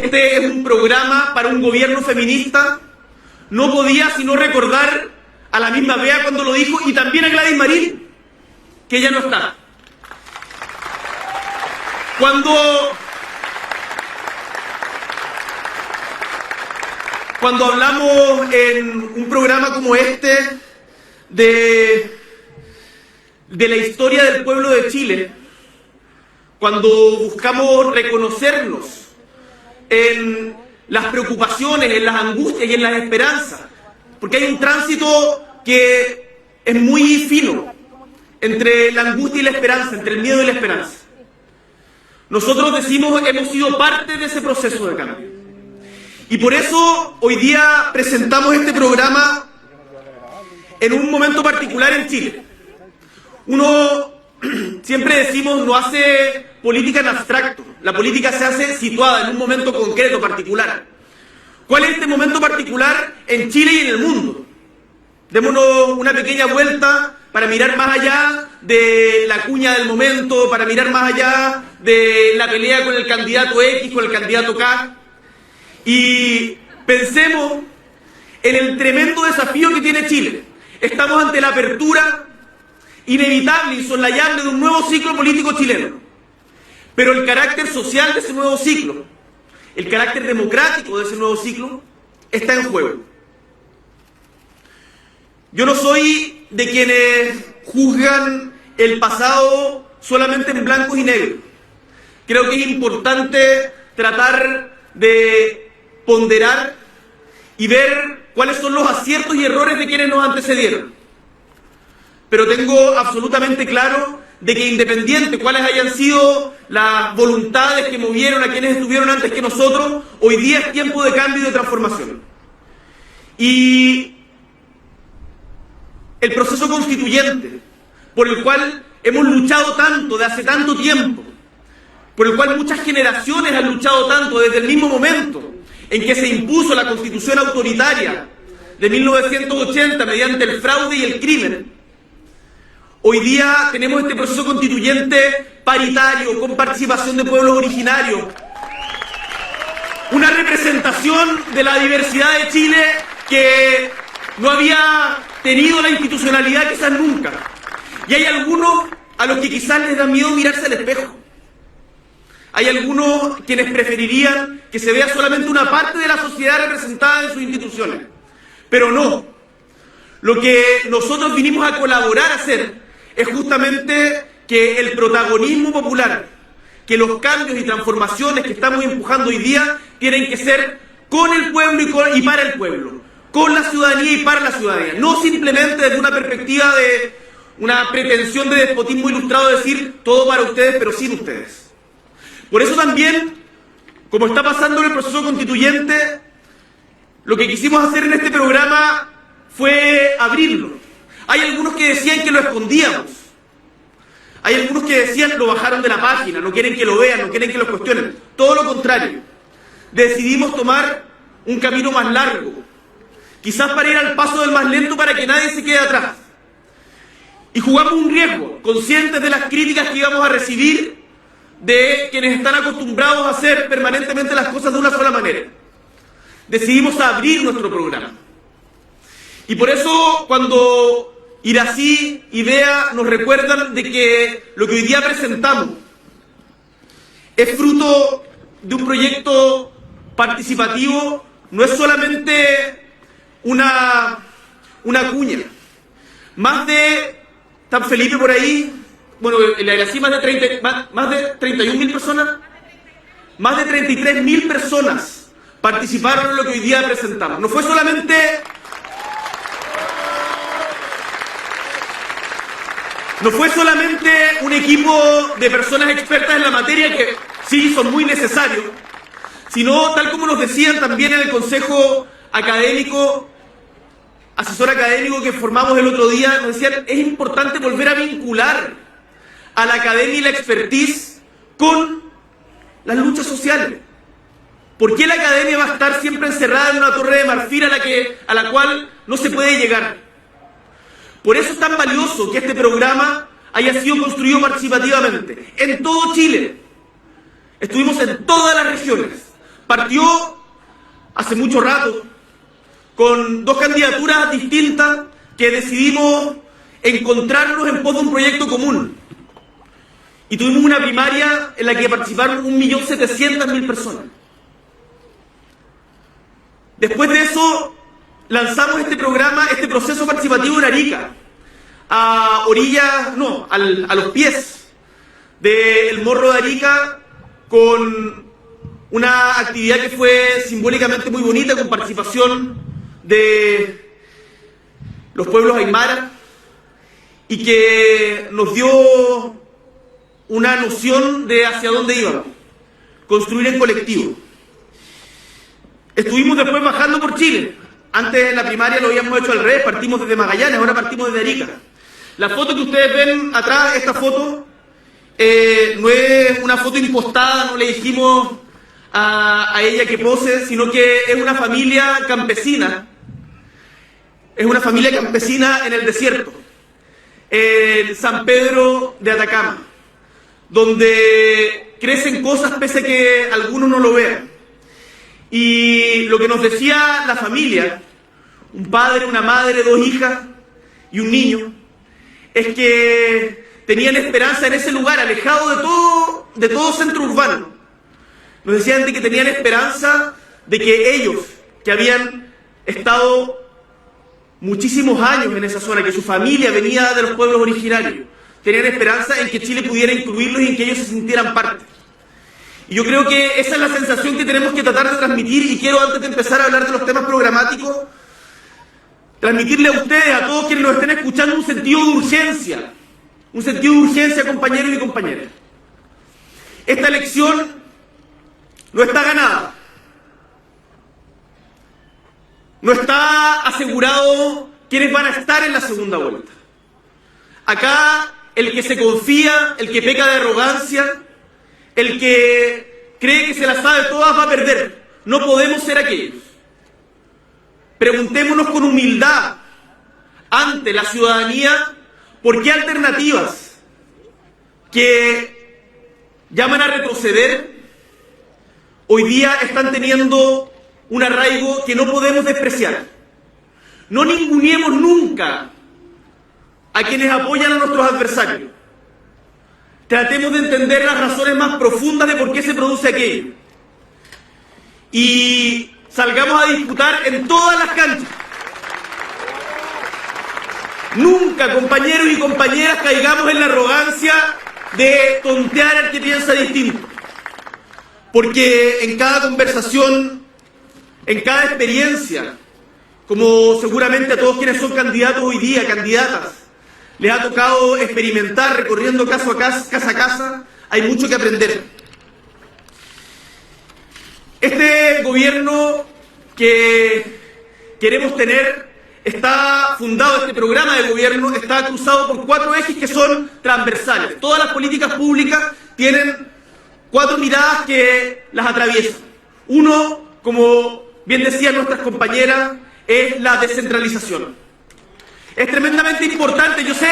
este es un programa para un gobierno feminista, no podía sino recordar a la misma Bea cuando lo dijo, y también a Gladys Marín, que ya no está. Cuando hablamos en un programa como este de la historia del pueblo de Chile, cuando buscamos reconocernos en las preocupaciones, en las angustias y en las esperanzas, porque hay un tránsito que es muy fino entre la angustia y la esperanza, entre el miedo y la esperanza. Nosotros decimos que hemos sido parte de ese proceso de cambio. Y por eso hoy día presentamos este programa en un momento particular en Chile. Uno, siempre decimos, no hace política en abstracto. La política se hace situada en un momento concreto, particular. ¿Cuál es este momento particular en Chile y en el mundo? Démonos una pequeña vuelta para mirar más allá de la cuña del momento, para mirar más allá de la pelea con el candidato X, con el candidato K, y pensemos en el tremendo desafío que tiene Chile. Estamos ante la apertura inevitable, insoslayable de un nuevo ciclo político chileno. Pero el carácter social de ese nuevo ciclo, el carácter democrático de ese nuevo ciclo, está en juego. Yo no soy de quienes juzgan el pasado solamente en blancos y negros. Creo que es importante tratar de ponderar y ver cuáles son los aciertos y errores de quienes nos antecedieron. Pero tengo absolutamente claro de que independiente cuáles hayan sido las voluntades que movieron a quienes estuvieron antes que nosotros, hoy día es tiempo de cambio y de transformación. Y el proceso constituyente, por el cual hemos luchado tanto de hace tanto tiempo, por el cual muchas generaciones han luchado tanto desde el mismo momento en que se impuso la Constitución autoritaria de 1980 mediante el fraude y el crimen, hoy día tenemos este proceso constituyente paritario, con participación de pueblos originarios, una representación de la diversidad de Chile que no había tenido la institucionalidad quizás nunca. Y hay algunos a los que quizás les da miedo mirarse al espejo. Hay algunos quienes preferirían que se vea solamente una parte de la sociedad representada en sus instituciones. Pero no. Lo que nosotros vinimos a colaborar a hacer es justamente que el protagonismo popular, que los cambios y transformaciones que estamos empujando hoy día tienen que ser con el pueblo y para el pueblo, con la ciudadanía y para la ciudadanía, no simplemente desde una perspectiva de una pretensión de despotismo ilustrado, decir todo para ustedes pero sin ustedes. Por eso también, como está pasando en el proceso constituyente, lo que quisimos hacer en este programa fue abrirlo. Hay algunos que decían que lo escondíamos. Hay algunos que decían que lo bajaron de la página, no quieren que lo vean, no quieren que lo cuestionen. Todo lo contrario. Decidimos tomar un camino más largo, quizás para ir al paso del más lento para que nadie se quede atrás. Y jugamos un riesgo, conscientes de las críticas que íbamos a recibir de quienes están acostumbrados a hacer permanentemente las cosas de una sola manera. Decidimos abrir nuestro programa. Y por eso cuando Irací y Bea nos recuerdan de que lo que hoy día presentamos es fruto de un proyecto participativo, no es solamente una cuña. Más de, ¿está Felipe por ahí? Bueno, en la Irací más de 31.000 personas, más de 33.000 personas participaron en lo que hoy día presentamos. No fue solamente un equipo de personas expertas en la materia, que sí son muy necesarios, sino, tal como nos decían también en el consejo académico, asesor académico que formamos el otro día, nos decían, es importante volver a vincular a la academia y la expertise con las luchas sociales. ¿Por qué la academia va a estar siempre encerrada en una torre de marfil a la cual no se puede llegar? Por eso es tan valioso que este programa haya sido construido participativamente en todo Chile. Estuvimos en todas las regiones, partió hace mucho rato con dos candidaturas distintas que decidimos encontrarnos en pos de un proyecto común. Y tuvimos una primaria en la que participaron 1.700.000 personas. Después de eso, lanzamos este programa, este proceso participativo en Arica, a orillas, no, a los pies del Morro de Arica, con una actividad que fue simbólicamente muy bonita, con participación de los pueblos aymara, y que nos dio una noción de hacia dónde íbamos, construir en colectivo. Estuvimos después bajando por Chile. Antes en la primaria lo habíamos hecho al revés, partimos desde Magallanes, ahora partimos desde Arica. La foto que ustedes ven atrás, esta foto, no es una foto impostada, no le dijimos a ella que pose, sino que es una familia campesina. Es una familia campesina en el desierto, en San Pedro de Atacama, donde crecen cosas pese a que algunos no lo vean. Y lo que nos decía la familia, un padre, una madre, dos hijas y un niño, es que tenían esperanza en ese lugar, alejado de todo centro urbano. Nos decían de que tenían esperanza de que ellos, que habían estado muchísimos años en esa zona, que su familia venía de los pueblos originarios, tenían esperanza en que Chile pudiera incluirlos y en que ellos se sintieran parte. Y yo creo que esa es la sensación que tenemos que tratar de transmitir, y quiero, antes de empezar a hablar de los temas programáticos, transmitirle a ustedes, a todos quienes nos estén escuchando, un sentido de urgencia, compañeros y compañeras. Esta elección no está ganada. No está asegurado quiénes van a estar en la segunda vuelta. Acá el que se confía, el que peca de arrogancia, el que cree que se la sabe todas va a perder. No podemos ser aquellos. Preguntémonos con humildad ante la ciudadanía por qué alternativas que llaman a retroceder hoy día están teniendo un arraigo que no podemos despreciar. No ninguneemos nunca a quienes apoyan a nuestros adversarios. Tratemos de entender las razones más profundas de por qué se produce aquello. Y salgamos a disputar en todas las canchas. Nunca, compañeros y compañeras, caigamos en la arrogancia de tontear al que piensa distinto. Porque en cada conversación, en cada experiencia, como seguramente a todos quienes son candidatos hoy día, candidatas, les ha tocado experimentar recorriendo casa a casa, hay mucho que aprender. Este gobierno que queremos tener está fundado, este programa de gobierno está cruzado por 4 ejes que son transversales. Todas las políticas públicas tienen 4 miradas que las atraviesan. Uno, como bien decían nuestras compañeras, es la descentralización. Es tremendamente importante. Yo sé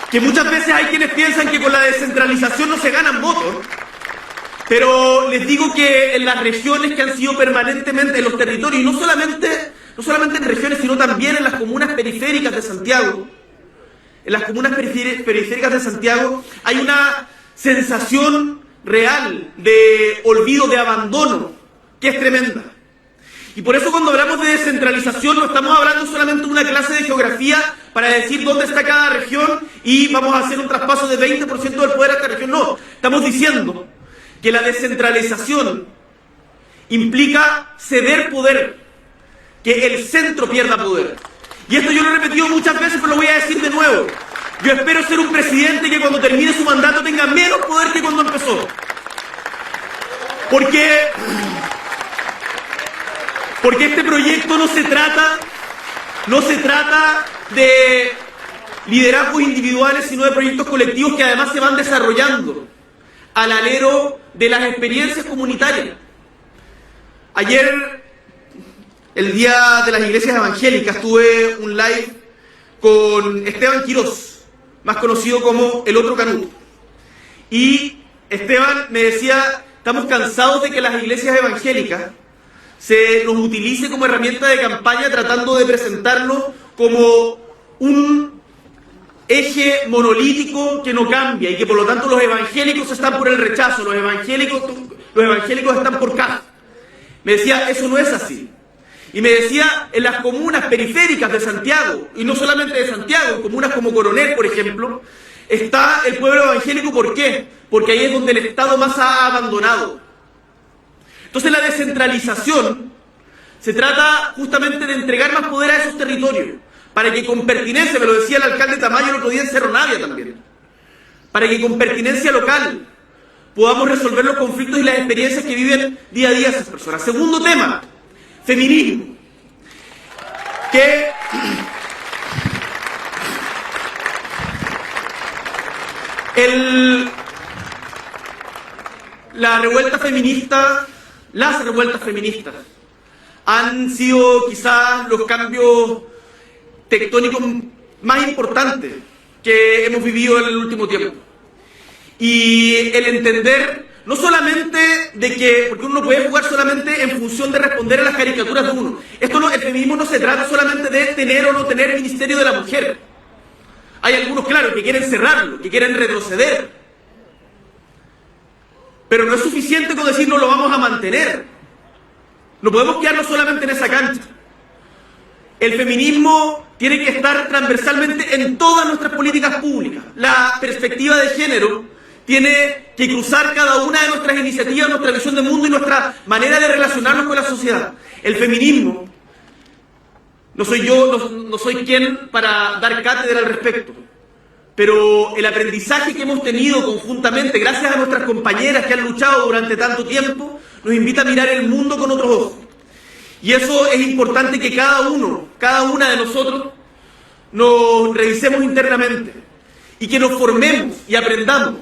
que muchas veces hay quienes piensan que con la descentralización no se ganan votos, pero les digo que en las regiones que han sido permanentemente, en los territorios, y no solamente en regiones, sino también en las comunas periféricas de Santiago, hay una sensación real de olvido, de abandono, que es tremenda. Y por eso cuando hablamos de descentralización no estamos hablando solamente de una clase de geografía para decir dónde está cada región y vamos a hacer un traspaso de 20% del poder a esta región. No, estamos diciendo que la descentralización implica ceder poder, que el centro pierda poder. Y esto yo lo he repetido muchas veces, pero lo voy a decir de nuevo. Yo espero ser un presidente que cuando termine su mandato tenga menos poder que cuando empezó. Porque este proyecto no se trata de liderazgos individuales, sino de proyectos colectivos que además se van desarrollando al alero de las experiencias comunitarias. Ayer, el Día de las Iglesias Evangélicas, tuve un live con Esteban Quirós, más conocido como El Otro Canuto. Y Esteban me decía estamos cansados de que las iglesias evangélicas se nos utilice como herramienta de campaña tratando de presentarlo como un eje monolítico que no cambia y que por lo tanto los evangélicos están por el rechazo, los evangélicos están por caja. Me decía, eso no es así. Y me decía, en las comunas periféricas de Santiago, y no solamente de Santiago, en comunas como Coronel, por ejemplo, está el pueblo evangélico. ¿Por qué? Porque ahí es donde el Estado más ha abandonado. Entonces la descentralización se trata justamente de entregar más poder a esos territorios, para que con pertinencia, me lo decía el alcalde Tamayo el otro día en Cerro Navia también, para que con pertinencia local podamos resolver los conflictos y las experiencias que viven día a día esas personas. Segundo tema, feminismo. Que las revueltas feministas han sido quizás los cambios tectónicos más importantes que hemos vivido en el último tiempo. Y el entender, no solamente de que, porque uno no puede jugar solamente en función de responder a las caricaturas de uno. El feminismo no se trata solamente de tener o no tener el Ministerio de la Mujer. Hay algunos, claro, que quieren cerrarlo, que quieren retroceder. Pero no es suficiente con decir no lo vamos a mantener. No podemos quedarnos solamente en esa cancha. El feminismo tiene que estar transversalmente en todas nuestras políticas públicas. La perspectiva de género tiene que cruzar cada una de nuestras iniciativas, nuestra visión de mundo y nuestra manera de relacionarnos con la sociedad. El feminismo, no soy quien para dar cátedra al respecto, pero el aprendizaje que hemos tenido conjuntamente, gracias a nuestras compañeras que han luchado durante tanto tiempo, nos invita a mirar el mundo con otros ojos. Y eso es importante que cada una de nosotros nos revisemos internamente y que nos formemos y aprendamos.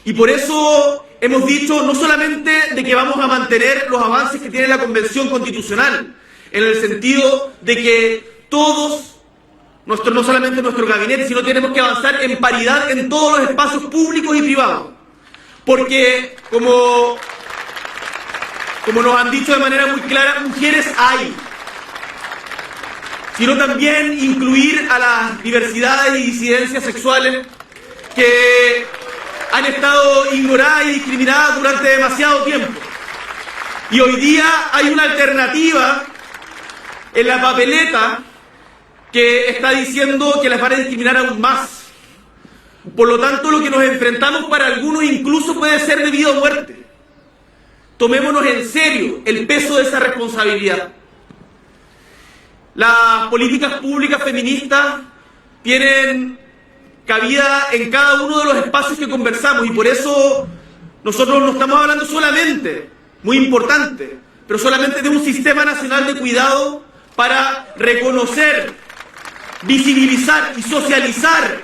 Y por eso hemos dicho no solamente de que vamos a mantener los avances que tiene la Convención Constitucional, en el sentido de que todos, no solamente nuestro gabinete, sino tenemos que avanzar en paridad en todos los espacios públicos y privados. Porque, como nos han dicho de manera muy clara, mujeres hay. Sino también incluir a las diversidades y disidencias sexuales que han estado ignoradas y discriminadas durante demasiado tiempo. Y hoy día hay una alternativa en la papeleta que está diciendo que las van a discriminar aún más. Por lo tanto, lo que nos enfrentamos para algunos incluso puede ser de vida o muerte. Tomémonos en serio el peso de esa responsabilidad. Las políticas públicas feministas tienen cabida en cada uno de los espacios que conversamos y por eso nosotros no estamos hablando solamente, muy importante, pero solamente de un sistema nacional de cuidado para reconocer, visibilizar y socializar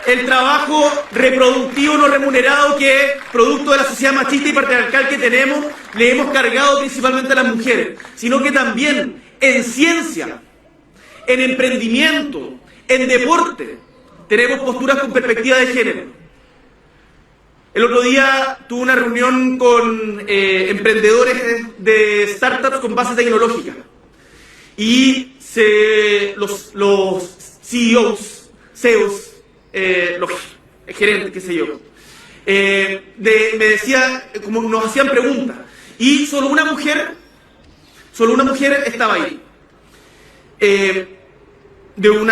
el trabajo reproductivo no remunerado que, producto de la sociedad machista y patriarcal que tenemos, le hemos cargado principalmente a las mujeres, sino que también en ciencia, en emprendimiento, en deporte, tenemos posturas con perspectiva de género. El otro día tuve una reunión con emprendedores de startups con base tecnológica y los CEOs, los gerentes, qué sé yo, me decía, como nos hacían preguntas, y solo una mujer estaba ahí, de un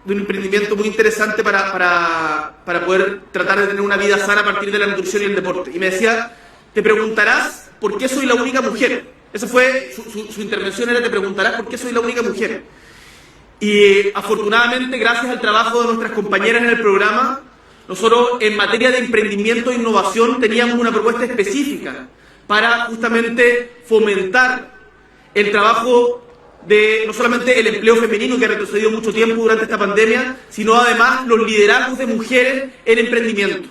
emprendimiento muy interesante para poder tratar de tener una vida sana a partir de la nutrición y el deporte. Y me decía, te preguntarás por qué soy la única mujer. Esa fue su intervención, era te preguntarás por qué soy la única mujer. Y afortunadamente, gracias al trabajo de nuestras compañeras en el programa, nosotros en materia de emprendimiento e innovación teníamos una propuesta específica para justamente fomentar el trabajo de no solamente el empleo femenino, que ha retrocedido mucho tiempo durante esta pandemia, sino además los liderazgos de mujeres en emprendimiento.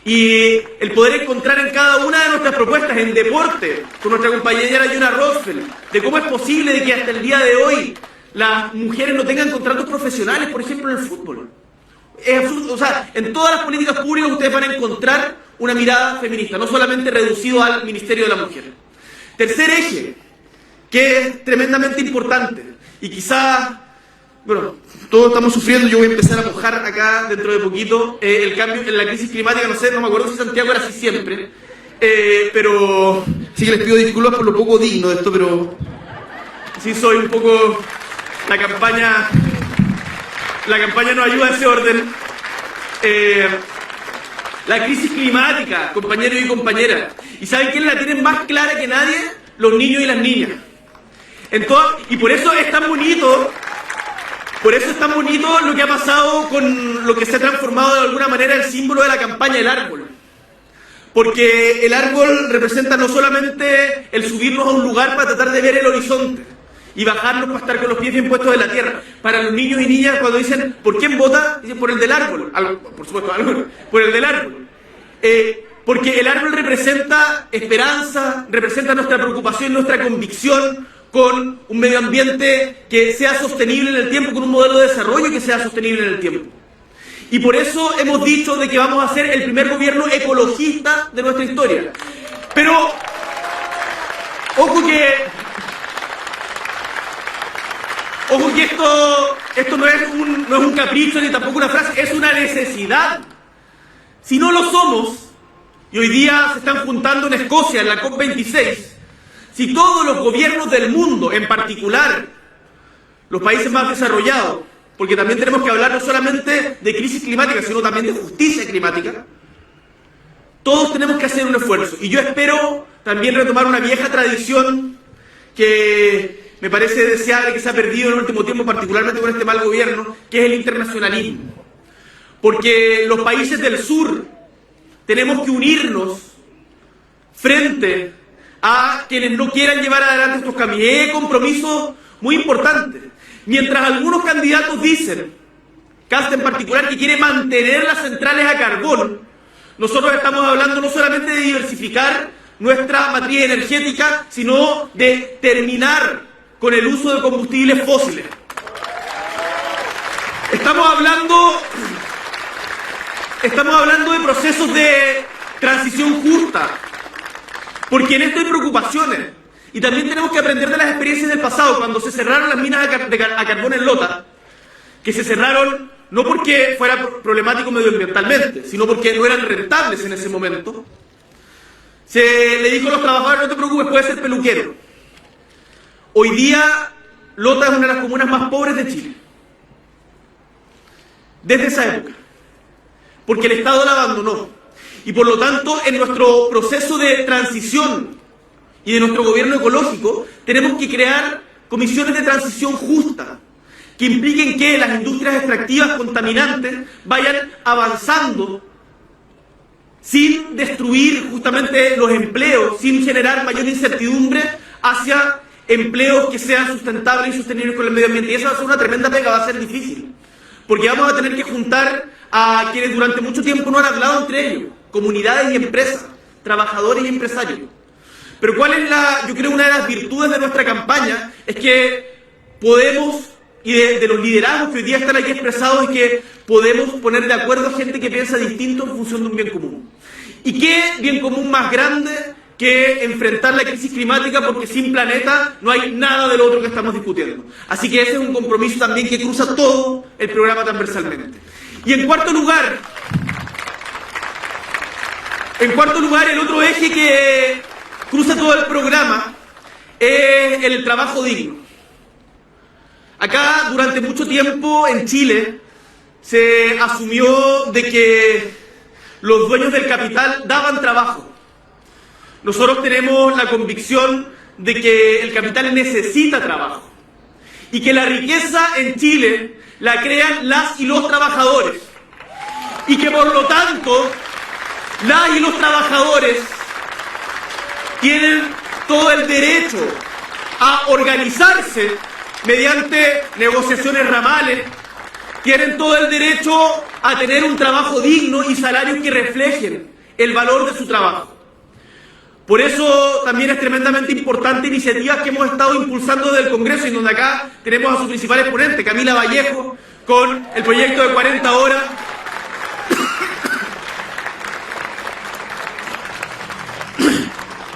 Y el poder encontrar en cada una de nuestras propuestas, en deporte, con nuestra compañera Yona Rosfeld, de cómo es posible de que hasta el día de hoy las mujeres no tengan contratos profesionales, por ejemplo en el fútbol, Es absurdo. O sea, en todas las políticas públicas ustedes van a encontrar una mirada feminista, no solamente reducido al Ministerio de la Mujer. Tercer eje, que es tremendamente importante, y quizás, bueno, todos estamos sufriendo, yo voy a empezar a mojar acá dentro de poquito, el cambio en la crisis climática, no sé, no me acuerdo si Santiago era así siempre, pero sí que les pido disculpas por lo poco digno de esto, pero sí soy un poco, la campaña nos ayuda a ese orden. La crisis climática, compañeros y compañeras. ¿Y saben quién la tiene más clara que nadie? Los niños y las niñas. Y por eso es tan bonito, lo que ha pasado con lo que se ha transformado de alguna manera el símbolo de la campaña, el árbol. Porque el árbol representa no solamente el subirnos a un lugar para tratar de ver el horizonte y bajarnos para estar con los pies bien puestos en la tierra. Para los niños y niñas, cuando dicen ¿por quién vota? Dicen por el del árbol. Por supuesto, por el del árbol. Porque el árbol representa esperanza, representa nuestra preocupación, nuestra convicción con un medio ambiente que sea sostenible en el tiempo, con un modelo de desarrollo que sea sostenible en el tiempo. Y por eso hemos dicho de que vamos a ser el primer gobierno ecologista de nuestra historia. Pero, ojo que esto no es un capricho ni tampoco una frase, es una necesidad. Si no lo somos, y hoy día se están juntando en Escocia, en la COP26, si todos los gobiernos del mundo, en particular los países más desarrollados, porque también tenemos que hablar no solamente de crisis climática, sino también de justicia climática, todos tenemos que hacer un esfuerzo. Y yo espero también retomar una vieja tradición que me parece deseable, que se ha perdido en el último tiempo, particularmente con este mal gobierno, que es el internacionalismo. Porque los países del sur tenemos que unirnos frente a quienes no quieran llevar adelante estos cambios. Y hay compromisos muy importantes. Mientras algunos candidatos dicen, Kast en particular, que quiere mantener las centrales a carbón, nosotros estamos hablando no solamente de diversificar nuestra matriz energética, sino de terminar con el uso de combustibles fósiles. Estamos hablando de procesos de transición justa, porque en esto hay preocupaciones. Y también tenemos que aprender de las experiencias del pasado, cuando se cerraron las minas a carbón en Lota, que se cerraron no porque fuera problemático medioambientalmente, sino porque no eran rentables en ese momento. Se le dijo a los trabajadores, no te preocupes, puedes ser peluquero. Hoy día, Lota es una de las comunas más pobres de Chile. Desde esa época. Porque el Estado la abandonó. Y por lo tanto, en nuestro proceso de transición y de nuestro gobierno ecológico, tenemos que crear comisiones de transición justa, que impliquen que las industrias extractivas contaminantes vayan avanzando sin destruir justamente los empleos, sin generar mayor incertidumbre hacia empleos que sean sustentables y sostenibles con el medio ambiente. Y eso va a ser una tremenda pega, va a ser difícil, porque vamos a tener que juntar a quienes durante mucho tiempo no han hablado entre ellos, comunidades y empresas, trabajadores y empresarios. Pero ¿cuál es yo creo, una de las virtudes de nuestra campaña? Es que podemos, y de los liderazgos que hoy día están aquí expresados, es que podemos poner de acuerdo a gente que piensa distinto en función de un bien común. ¿Y qué bien común más grande que enfrentar la crisis climática? Porque sin planeta no hay nada de lo otro que estamos discutiendo. Así que ese es un compromiso también que cruza todo el programa transversalmente. Y en cuarto lugar, el otro eje que cruza todo el programa es el trabajo digno. Acá, durante mucho tiempo, en Chile, se asumió de que los dueños del capital daban trabajo. Nosotros tenemos la convicción de que el capital necesita trabajo y que la riqueza en Chile la crean las y los trabajadores, y que por lo tanto las y los trabajadores tienen todo el derecho a organizarse mediante negociaciones ramales, tienen todo el derecho a tener un trabajo digno y salarios que reflejen el valor de su trabajo. Por eso también es tremendamente importante iniciativas que hemos estado impulsando desde el Congreso, y donde acá tenemos a su principal exponente, Camila Vallejo, con el proyecto de 40 horas,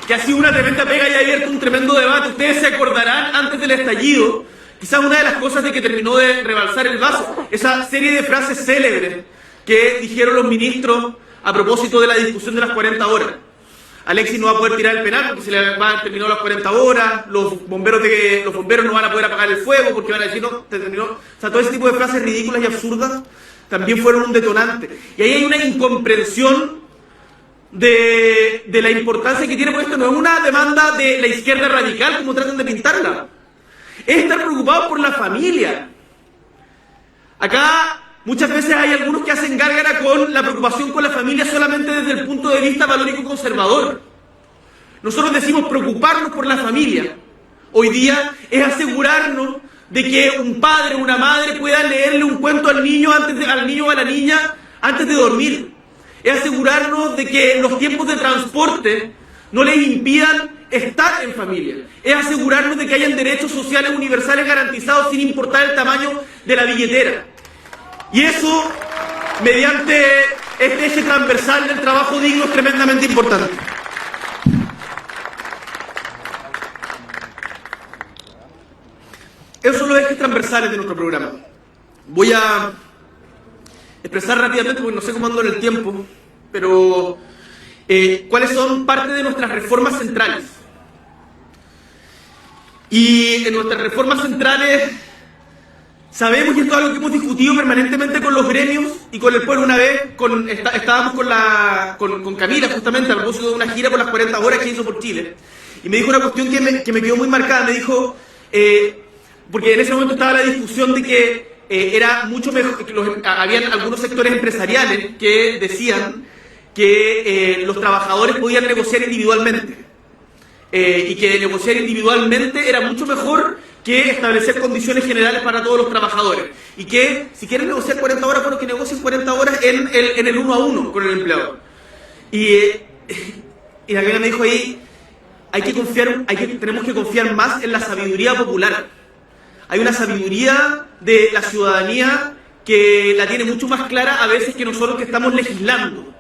que ha sido una tremenda pega y ha abierto un tremendo debate. Ustedes se acordarán, antes del estallido, quizás una de las cosas de que terminó de rebalsar el vaso, esa serie de frases célebres que dijeron los ministros a propósito de la discusión de las 40 horas. Alexis no va a poder tirar el penal porque se le van a terminar las 40 horas, los bomberos no van a poder apagar el fuego porque van a decir, no, te terminó. O sea, todo ese tipo de frases ridículas y absurdas también fueron un detonante. Y ahí hay una incomprensión de la importancia que tiene, porque esto no es una demanda de la izquierda radical como tratan de pintarla. Es estar preocupados por la familia. Acá muchas veces hay algunos que hacen gárgara con la preocupación con la familia solamente desde el punto de vista valórico conservador. Nosotros decimos preocuparnos por la familia. Hoy día es asegurarnos de que un padre o una madre pueda leerle un cuento al niño o a la niña antes de dormir. Es asegurarnos de que los tiempos de transporte no les impidan estar en familia. Es asegurarnos de que hayan derechos sociales universales garantizados sin importar el tamaño de la billetera. Y eso, mediante este eje transversal del trabajo digno, es tremendamente importante. Esos son los ejes transversales de nuestro programa. Voy a expresar rápidamente, porque no sé cómo ando en el tiempo, pero cuáles son parte de nuestras reformas centrales. Y en nuestras reformas centrales sabemos, y esto es algo que hemos discutido permanentemente con los gremios y con el pueblo. Una vez estábamos con Camila justamente a propósito de una gira por las 40 horas que hizo por Chile, y me dijo una cuestión que me quedó muy marcada. Me dijo, porque en ese momento estaba la discusión de que era mucho mejor, habían algunos sectores empresariales que decían que los trabajadores podían negociar individualmente, y que negociar individualmente era mucho mejor que establecer condiciones generales para todos los trabajadores, y que si quieren negociar 40 horas, bueno, que negocien 40 horas en el 1 a 1 con el empleador. Y la que me dijo ahí, tenemos que confiar más en la sabiduría popular. Hay una sabiduría de la ciudadanía que la tiene mucho más clara a veces que nosotros que estamos legislando.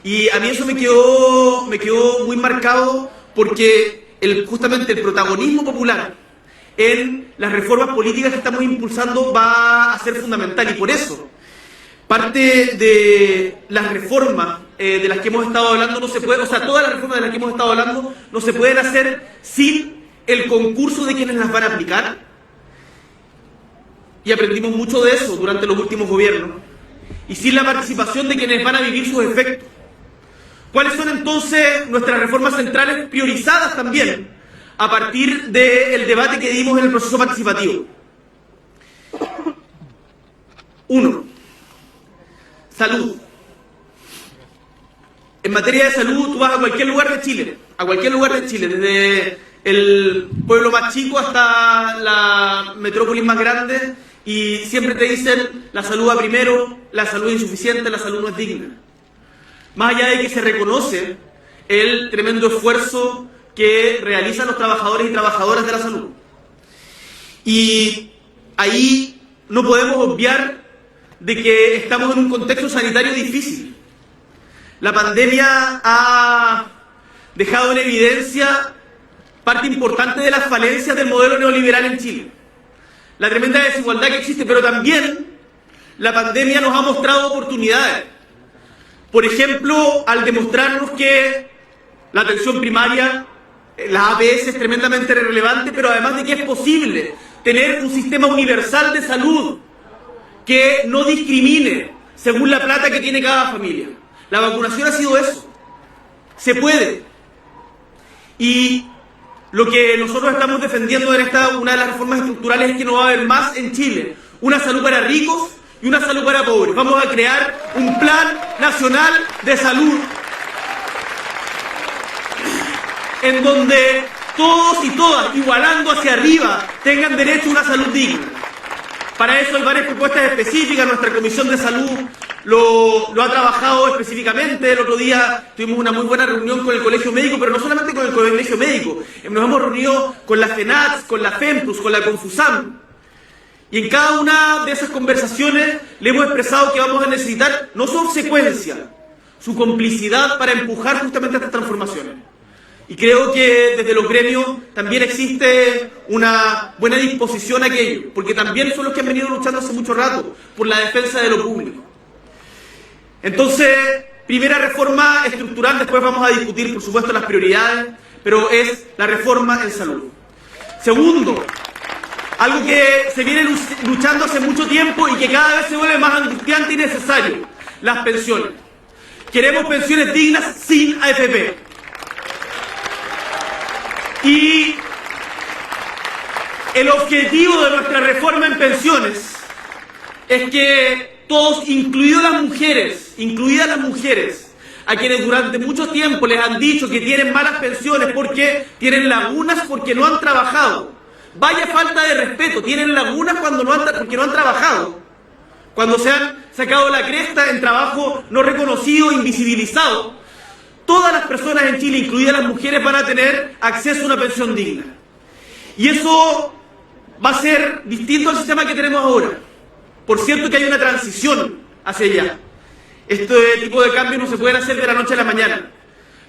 Y a mí eso me quedó muy marcado, porque justamente el protagonismo popular en las reformas políticas que estamos impulsando va a ser fundamental. Y por eso, parte de las reformas de las que hemos estado hablando no se puede, o sea, todas las reformas de las que hemos estado hablando no se pueden hacer sin el concurso de quienes las van a aplicar. Y aprendimos mucho de eso durante los últimos gobiernos, y sin la participación de quienes van a vivir sus efectos. ¿Cuáles son entonces nuestras reformas centrales priorizadas también a partir del debate que dimos en el proceso participativo? 1. Salud. En materia de salud, tú vas a cualquier lugar de Chile, desde el pueblo más chico hasta la metrópolis más grande, y siempre te dicen la salud va primero, la salud es insuficiente, la salud no es digna. Más allá de que se reconoce el tremendo esfuerzo que realizan los trabajadores y trabajadoras de la salud. Y ahí no podemos obviar de que estamos en un contexto sanitario difícil. La pandemia ha dejado en evidencia parte importante de las falencias del modelo neoliberal en Chile. La tremenda desigualdad que existe, pero también la pandemia nos ha mostrado oportunidades. Por ejemplo, al demostrarnos que la atención primaria, la APS, es tremendamente relevante, pero además de que es posible tener un sistema universal de salud que no discrimine según la plata que tiene cada familia. La vacunación ha sido eso. Se puede. Y lo que nosotros estamos defendiendo en una de las reformas estructurales es que no va a haber más en Chile una salud para ricos y una salud para pobres. Vamos a crear un plan nacional de salud en donde todos y todas, igualando hacia arriba, tengan derecho a una salud digna. Para eso hay varias propuestas específicas. Nuestra Comisión de Salud lo ha trabajado específicamente. El otro día tuvimos una muy buena reunión con el Colegio Médico, pero no solamente con el Colegio Médico. Nos hemos reunido con la FENATS, con la FEMPRUS, con la Confusam. Y en cada una de esas conversaciones le hemos expresado que vamos a necesitar no su obsecuencia, su complicidad para empujar justamente estas transformaciones. Y creo que desde los gremios también existe una buena disposición a aquello, porque también son los que han venido luchando hace mucho rato por la defensa de lo público. Entonces, primera reforma estructural, después vamos a discutir, por supuesto, las prioridades, pero es la reforma en salud. Segundo, algo que se viene luchando hace mucho tiempo y que cada vez se vuelve más angustiante y necesario, las pensiones. Queremos pensiones dignas sin AFP. Y el objetivo de nuestra reforma en pensiones es que todos, incluidas las mujeres, a quienes durante mucho tiempo les han dicho que tienen malas pensiones porque tienen lagunas porque no han trabajado. Vaya falta de respeto, tienen lagunas porque no han trabajado. Cuando se han sacado la cresta en trabajo no reconocido, invisibilizado. Todas las personas en Chile, incluidas las mujeres, van a tener acceso a una pensión digna. Y eso va a ser distinto al sistema que tenemos ahora. Por cierto que hay una transición hacia allá. Este tipo de cambios no se pueden hacer de la noche a la mañana.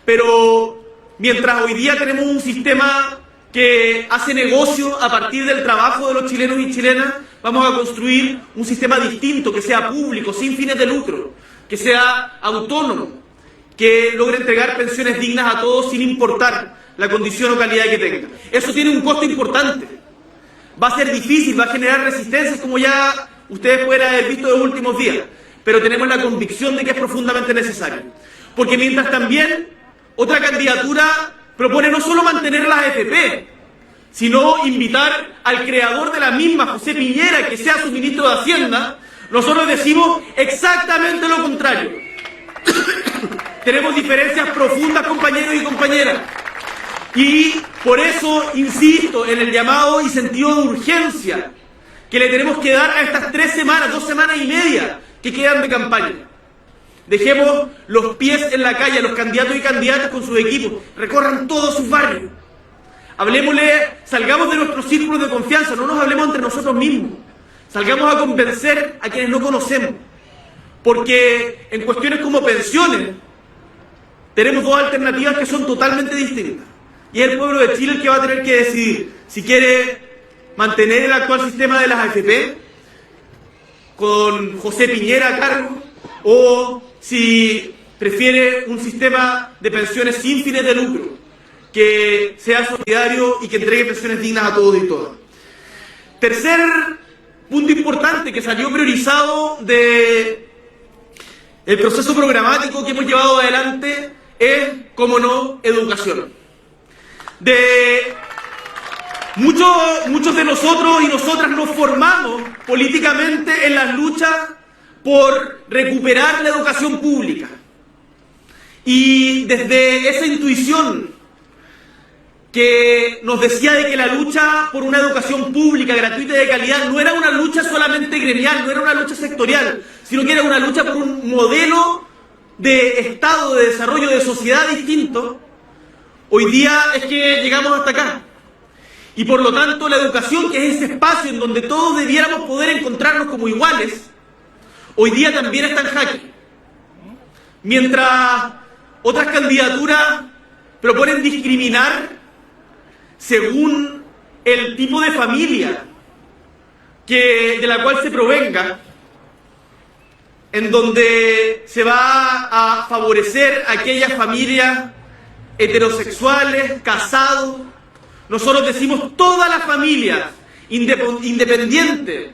Pero mientras hoy día tenemos un sistema que hace negocio a partir del trabajo de los chilenos y chilenas, vamos a construir un sistema distinto, que sea público, sin fines de lucro, que sea autónomo, que logre entregar pensiones dignas a todos sin importar la condición o calidad que tengan. Eso tiene un costo importante. Va a ser difícil, va a generar resistencias, como ya ustedes pueden haber visto en los últimos días, pero tenemos la convicción de que es profundamente necesario. Porque mientras también otra candidatura propone no solo mantener las AFP, sino invitar al creador de la misma, José Piñera, que sea su ministro de Hacienda, nosotros decimos exactamente lo contrario. Tenemos diferencias profundas, compañeros y compañeras. Y por eso insisto en el llamado y sentido de urgencia que le tenemos que dar a estas 3 semanas, 2 semanas y media que quedan de campaña. Dejemos los pies en la calle a los candidatos y candidatas con sus equipos. Recorran todos sus barrios. Hablemosle, salgamos de nuestros círculos de confianza, no nos hablemos entre nosotros mismos. Salgamos a convencer a quienes no conocemos. Porque en cuestiones como pensiones, tenemos 2 alternativas que son totalmente distintas. Y es el pueblo de Chile el que va a tener que decidir si quiere mantener el actual sistema de las AFP con José Piñera a cargo o si prefiere un sistema de pensiones sin fines de lucro, que sea solidario y que entregue pensiones dignas a todos y todas. Tercer punto importante que salió priorizado del proceso programático que hemos llevado adelante es, como no, educación. Muchos de nosotros y nosotras nos formamos políticamente en las luchas por recuperar la educación pública. Y desde esa intuición que nos decía de que la lucha por una educación pública, gratuita y de calidad no era una lucha solamente gremial, no era una lucha sectorial, sino que era una lucha por un modelo de Estado, de desarrollo, de sociedad distinto. Hoy día es que llegamos hasta acá. Y por lo tanto la educación, que es ese espacio en donde todos debiéramos poder encontrarnos como iguales, hoy día también está en jaque. Mientras otras candidaturas proponen discriminar según el tipo de familia de la cual se provenga, en donde se va a favorecer a aquellas familias heterosexuales, casados. Nosotros decimos todas las familias, independiente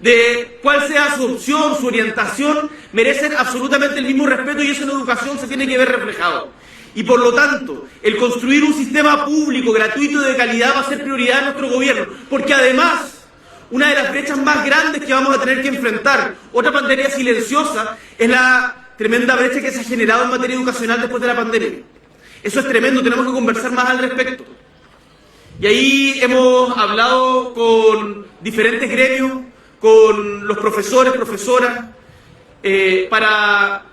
de cuál sea su opción, su orientación, merecen absolutamente el mismo respeto y eso en educación se tiene que ver reflejado. Y por lo tanto, el construir un sistema público, gratuito y de calidad va a ser prioridad de nuestro gobierno, porque además, una de las brechas más grandes que vamos a tener que enfrentar, otra pandemia silenciosa, es la tremenda brecha que se ha generado en materia educacional después de la pandemia. Eso es tremendo, tenemos que conversar más al respecto. Y ahí hemos hablado con diferentes gremios, con los profesores, profesoras, para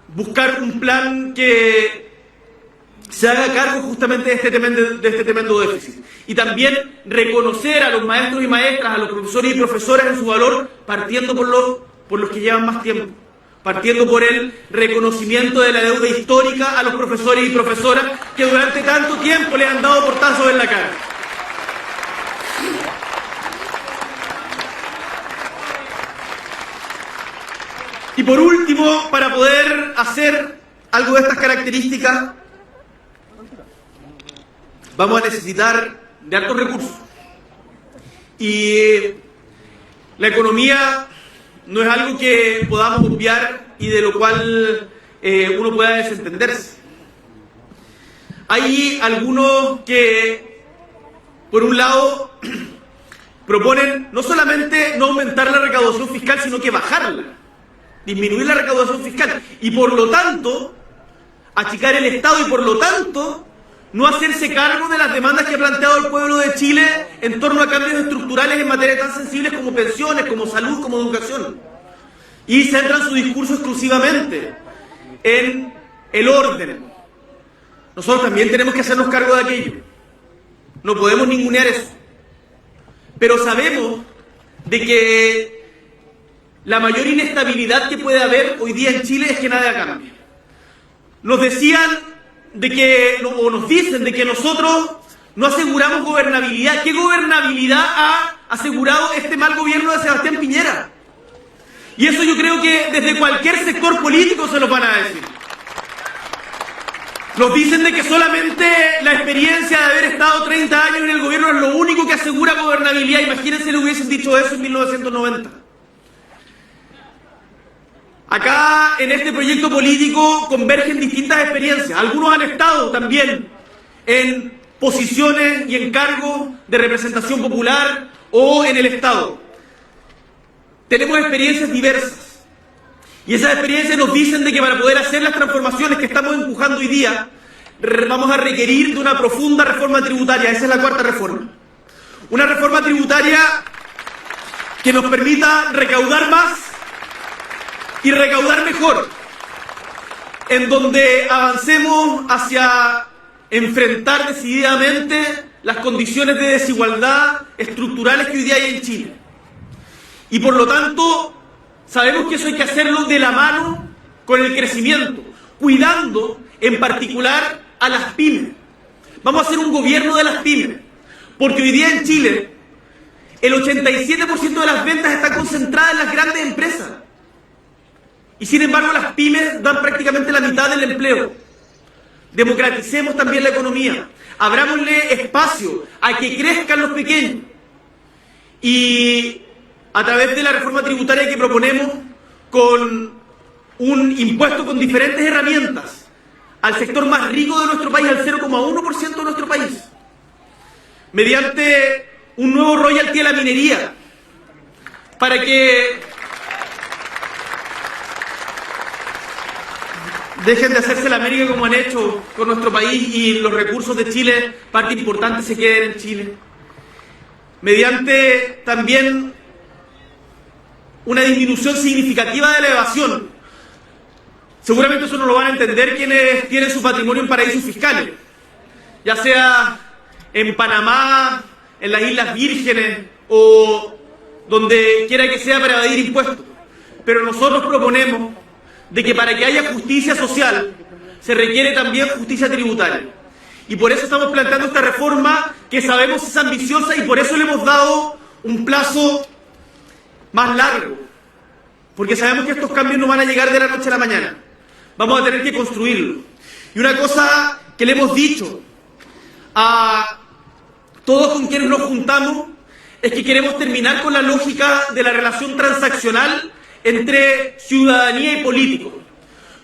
buscar un plan que se haga cargo justamente de este tremendo déficit. Y también reconocer a los maestros y maestras, a los profesores y profesoras en su valor, partiendo por los que llevan más tiempo, partiendo por el reconocimiento de la deuda histórica a los profesores y profesoras que durante tanto tiempo les han dado portazos en la cara. Y por último, para poder hacer algo de estas características, vamos a necesitar de altos recursos. Y la economía no es algo que podamos obviar y de lo cual uno pueda desentenderse. Hay algunos que, por un lado, proponen no solamente no aumentar la recaudación fiscal, sino que bajarla, disminuir la recaudación fiscal y por lo tanto achicar el Estado y por lo tanto no hacerse cargo de las demandas que ha planteado el pueblo de Chile en torno a cambios estructurales en materias tan sensibles como pensiones, como salud, como educación. Y centran su discurso exclusivamente en el orden. Nosotros también tenemos que hacernos cargo de aquello. No podemos ningunear eso. Pero sabemos de que la mayor inestabilidad que puede haber hoy día en Chile es que nada cambie. Nos decían de que, o nos dicen de que nosotros no aseguramos gobernabilidad. ¿Qué gobernabilidad ha asegurado este mal gobierno de Sebastián Piñera? Y eso yo creo que desde cualquier sector político se lo van a decir. Nos dicen de que solamente la experiencia de haber estado 30 años en el gobierno es lo único que asegura gobernabilidad. Imagínense le hubiesen dicho eso en 1990. Acá, en este proyecto político, convergen distintas experiencias. Algunos han estado también en posiciones y en cargos de representación popular o en el Estado. Tenemos experiencias diversas. Y esas experiencias nos dicen de que para poder hacer las transformaciones que estamos empujando hoy día, vamos a requerir de una profunda reforma tributaria. Esa es la cuarta reforma. Una reforma tributaria que nos permita recaudar más y recaudar mejor, en donde avancemos hacia enfrentar decididamente las condiciones de desigualdad estructurales que hoy día hay en Chile. Y por lo tanto, sabemos que eso hay que hacerlo de la mano con el crecimiento, cuidando en particular a las pymes. Vamos a hacer un gobierno de las pymes, porque hoy día en Chile el 87% de las ventas está concentrada en las grandes empresas. Y sin embargo las pymes dan prácticamente la mitad del empleo. Democraticemos también la economía, abrámosle espacio a que crezcan los pequeños. Y a través de la reforma tributaria que proponemos, con un impuesto con diferentes herramientas al sector más rico de nuestro país, al 0,1% de nuestro país, mediante un nuevo royalty a la minería, para que dejen de hacerse la América como han hecho con nuestro país y los recursos de Chile, parte importante, se queden en Chile. Mediante también una disminución significativa de la evasión. Seguramente eso no lo van a entender quienes tienen su patrimonio en paraísos fiscales, ya sea en Panamá, en las Islas Vírgenes o donde quiera que sea para evadir impuestos. Pero nosotros proponemos de que para que haya justicia social se requiere también justicia tributaria. Y por eso estamos planteando esta reforma que sabemos es ambiciosa y por eso le hemos dado un plazo más largo. Porque sabemos que estos cambios no van a llegar de la noche a la mañana. Vamos a tener que construirlo. Y una cosa que le hemos dicho a todos con quienes nos juntamos es que queremos terminar con la lógica de la relación transaccional entre ciudadanía y políticos.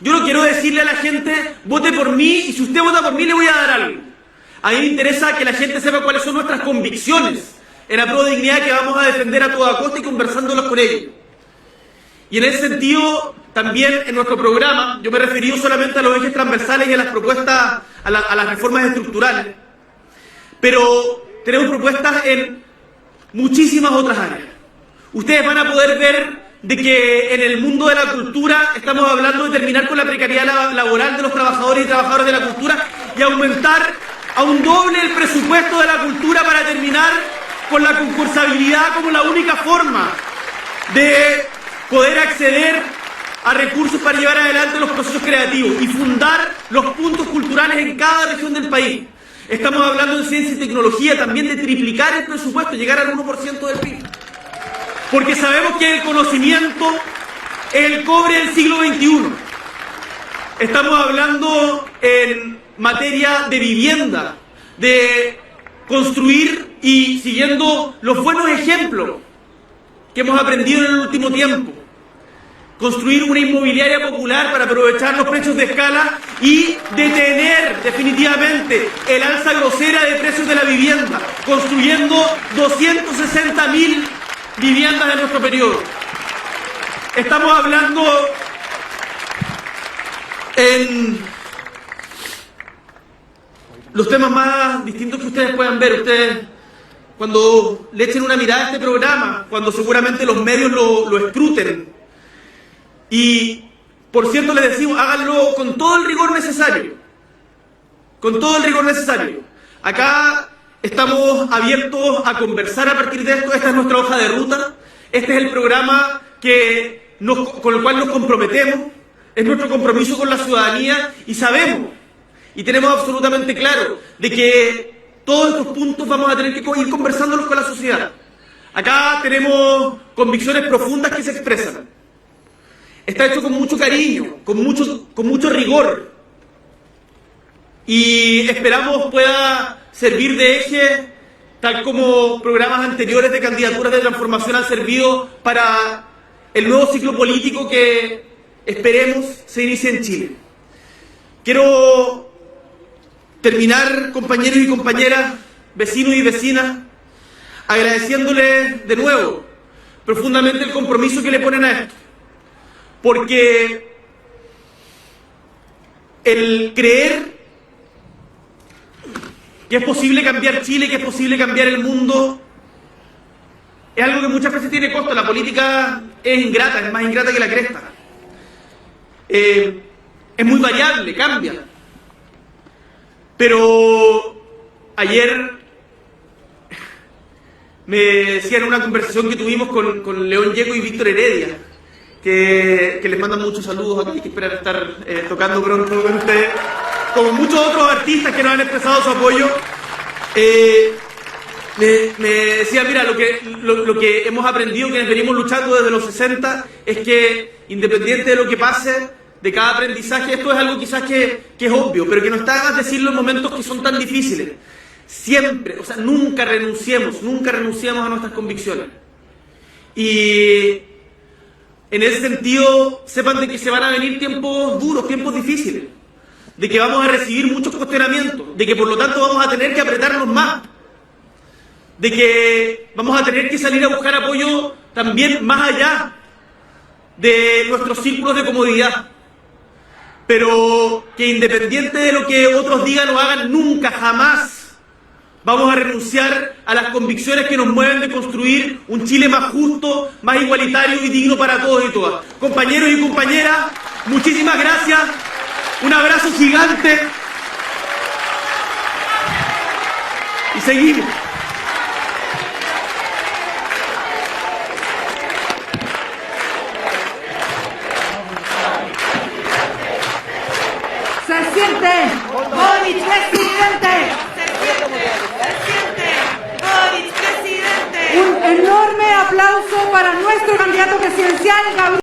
Yo no quiero decirle a la gente, vote por mí, y si usted vota por mí le voy a dar algo. A mí me interesa que la gente sepa cuáles son nuestras convicciones en la pro dignidad que vamos a defender a toda costa y conversándolas con ellos. Y en ese sentido, también en nuestro programa, yo me he referido solamente a los ejes transversales y a las propuestas, a las reformas estructurales, pero tenemos propuestas en muchísimas otras áreas. Ustedes van a poder ver de que en el mundo de la cultura estamos hablando de terminar con la precariedad laboral de los trabajadores y trabajadoras de la cultura y aumentar a un doble el presupuesto de la cultura para terminar con la concursabilidad como la única forma de poder acceder a recursos para llevar adelante los procesos creativos y fundar los puntos culturales en cada región del país. Estamos hablando de ciencia y tecnología, también de triplicar el presupuesto, llegar al 1% del PIB. Porque sabemos que el conocimiento es el cobre del siglo XXI. Estamos hablando en materia de vivienda, de construir y siguiendo los buenos ejemplos que hemos aprendido en el último tiempo. Construir una inmobiliaria popular para aprovechar los precios de escala y detener definitivamente el alza grosera de precios de la vivienda, construyendo 260.000 viviendas en nuestro periodo. Estamos hablando en los temas más distintos que ustedes puedan ver. Ustedes, cuando le echen una mirada a este programa, cuando seguramente los medios lo escruten, y, por cierto, les decimos, háganlo con todo el rigor necesario. Con todo el rigor necesario. Acá estamos abiertos a conversar a partir de esto. Esta es nuestra hoja de ruta. Este es el programa con el cual nos comprometemos. Es nuestro compromiso con la ciudadanía y sabemos, y tenemos absolutamente claro, de que todos estos puntos vamos a tener que ir conversándolos con la sociedad. Acá tenemos convicciones profundas que se expresan. Está hecho con mucho cariño, con mucho rigor, y esperamos pueda servir de eje, tal como programas anteriores de candidaturas de transformación han servido para el nuevo ciclo político que esperemos se inicie en Chile. Quiero terminar, compañeros y compañeras, vecinos y vecinas, agradeciéndoles de nuevo profundamente el compromiso que le ponen a esto. Porque el creer que es posible cambiar Chile, que es posible cambiar el mundo, es algo que muchas veces tiene costo. La política es ingrata, es más ingrata que la cresta. Es muy variable, cambia. Pero ayer me decían en una conversación que tuvimos con León Gieco y Víctor Heredia, que les mandan muchos saludos aquí, que esperan estar tocando pronto con ustedes, como muchos otros artistas que nos han expresado su apoyo. Me decía, mira, lo que hemos aprendido, quienes venimos luchando desde los 60, es que independiente de lo que pase, de cada aprendizaje, esto es algo quizás que es obvio, pero que no está de decirlo en momentos que son tan difíciles. Siempre, o sea, nunca renunciemos a nuestras convicciones. Y en ese sentido, sepan de que se van a venir tiempos duros, tiempos difíciles, de que vamos a recibir muchos cuestionamientos, de que por lo tanto vamos a tener que apretarnos más, de que vamos a tener que salir a buscar apoyo también más allá de nuestros círculos de comodidad, pero que independiente de lo que otros digan o hagan, nunca, jamás vamos a renunciar a las convicciones que nos mueven de construir un Chile más justo, más igualitario y digno para todos y todas. Compañeros y compañeras, muchísimas gracias. Un abrazo gigante. Y seguimos. Se siente Boric presidente. Un enorme aplauso para nuestro candidato presidencial, Gabriel.